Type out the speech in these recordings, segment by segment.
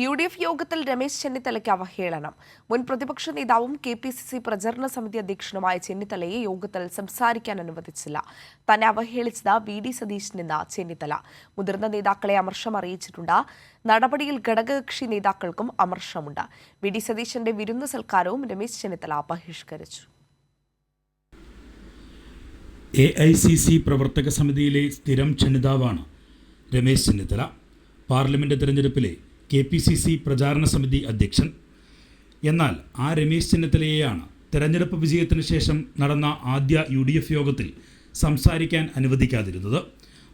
UDF യോഗത്തിൽ രമേശ് ചെന്നിത്തലയ്ക്ക് അവഹേളനം. മുൻ പ്രതിപക്ഷ നേതാവും KPCC പ്രചരണ സമിതി അധ്യക്ഷനുമായ ചെന്നിത്തലയെ യോഗത്തിൽ സംസാരിക്കാൻ അനുവദിച്ചില്ല. തന്നെ അവഹേളിച്ചത് VD സതീശനെന്ന ചെന്നിത്തല. മുതിർന്ന നേതാക്കളെ അമർഷം അറിയിച്ചിട്ടുണ്ട്. നടപടിയിൽ ഘടകകക്ഷി നേതാക്കൾക്കും അമർഷമുണ്ട്. VD സതീശന്റെ വിരുന്ന് സൽക്കാരവും രമേശ് ചെന്നിത്തല ബഹിഷ്കരിച്ചു. AICC പ്രവർത്തക സമിതിയിലെ സ്ഥിരം ക്ഷണിതാവാണ് രമേശ് ചെന്നിത്തല. പാർലമെന്റ് തെരഞ്ഞെടുപ്പിലെ KPCC പ്രചാരണ സമിതി അധ്യക്ഷൻ. എന്നാൽ ആ രമേശ് ചെന്നിത്തലയെയാണ് തെരഞ്ഞെടുപ്പ് വിജയത്തിന് ശേഷം നടന്ന ആദ്യ UDF യോഗത്തിൽ സംസാരിക്കാൻ അനുവദിക്കാതിരുന്നത്.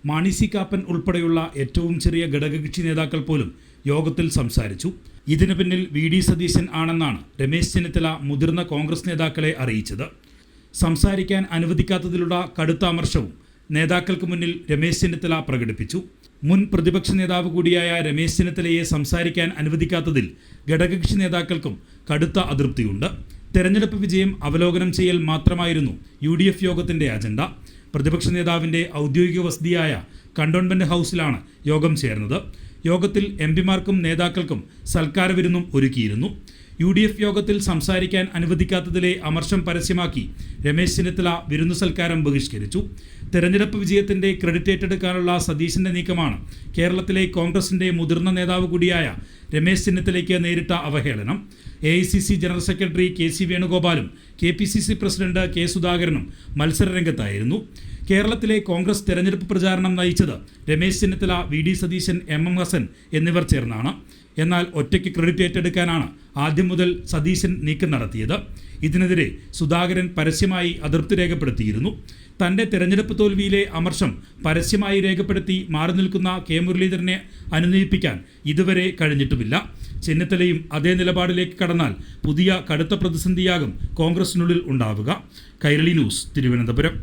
മാണി സി കാപ്പൻ ഉൾപ്പെടെയുള്ള ഏറ്റവും ചെറിയ ഘടകകക്ഷി നേതാക്കൾ പോലും യോഗത്തിൽ സംസാരിച്ചു. ഇതിനു പിന്നിൽ VD സതീശൻ ആണെന്നാണ് രമേശ് ചെന്നിത്തല മുതിർന്ന കോൺഗ്രസ് നേതാക്കളെ അറിയിച്ചത്. സംസാരിക്കാൻ അനുവദിക്കാത്തതിലുള്ള കടുത്ത അമർഷവും നേതാക്കൾക്ക് മുന്നിൽ രമേശ് ചെന്നിത്തല പ്രകടിപ്പിച്ചു. മുൻ പ്രതിപക്ഷ നേതാവ് കൂടിയായ രമേശ് ചെന്നിത്തലയെ സംസാരിക്കാൻ അനുവദിക്കാത്തതിൽ ഘടകകക്ഷി നേതാക്കൾക്കും കടുത്ത അതൃപ്തിയുണ്ട്. തെരഞ്ഞെടുപ്പ് വിജയം അവലോകനം ചെയ്യൽ മാത്രമായിരുന്നു UDF യോഗത്തിന്റെ അജണ്ട. പ്രതിപക്ഷ നേതാവിന്റെ ഔദ്യോഗിക വസതിയായ കണ്ടോൺമെന്റ് ഹൗസിലാണ് യോഗം ചേർന്നത്. യോഗത്തിൽ MPമാർക്കും നേതാക്കൾക്കും സൽക്കാര വിരുന്നും ഒരുക്കിയിരുന്നു. UDF യോഗത്തിൽ സംസാരിക്കാൻ അനുവദിക്കാത്തതിലെ അമർഷം പരസ്യമാക്കി രമേശ് ചെന്നിത്തല വിരുന്നു സൽക്കാരം ബഹിഷ്കരിച്ചു. തെരഞ്ഞെടുപ്പ് വിജയത്തിന്റെ ക്രെഡിറ്റ് ഏറ്റെടുക്കാനുള്ള സതീശന്റെ നീക്കമാണ് കേരളത്തിലെ കോൺഗ്രസിന്റെ മുതിർന്ന നേതാവ് കൂടിയായ രമേശ് ചെന്നിത്തലയ്ക്ക് നേരിട്ട അവഹേളനം. AICC general secretary KC വേണുഗോപാലും KPCC president K സുധാകരനും മത്സരരംഗത്തായിരുന്നു. കേരളത്തിലെ കോൺഗ്രസ് തെരഞ്ഞെടുപ്പ് പ്രചാരണം നയിച്ചത് രമേശ് ചെന്നിത്തല, VD സതീശൻ, MM ഹസൻ എന്നിവർ ചേർന്നാണ്. എന്നാൽ ഒറ്റയ്ക്ക് ക്രെഡിറ്റ് ഏറ്റെടുക്കാനാണ് ആദ്യം മുതൽ സതീശൻ നീക്കം നടത്തിയത്. ഇതിനെതിരെ സുധാകരൻ പരസ്യമായി അതൃപ്തി രേഖപ്പെടുത്തിയിരുന്നു. തൻ്റെ തെരഞ്ഞെടുപ്പ് തോൽവിയിലെ അമർഷം പരസ്യമായി രേഖപ്പെടുത്തി മാറി നിൽക്കുന്ന K മുരളീധരനെ അനുനയിപ്പിക്കാൻ ഇതുവരെ കഴിഞ്ഞിട്ടുമില്ല. ചെന്നിത്തലയും അതേ നിലപാടിലേക്ക് കടന്നാൽ പുതിയ കടുത്ത പ്രതിസന്ധിയാകും കോൺഗ്രസിനുള്ളിൽ ഉണ്ടാവുക. കൈരളി ന്യൂസ്, തിരുവനന്തപുരം.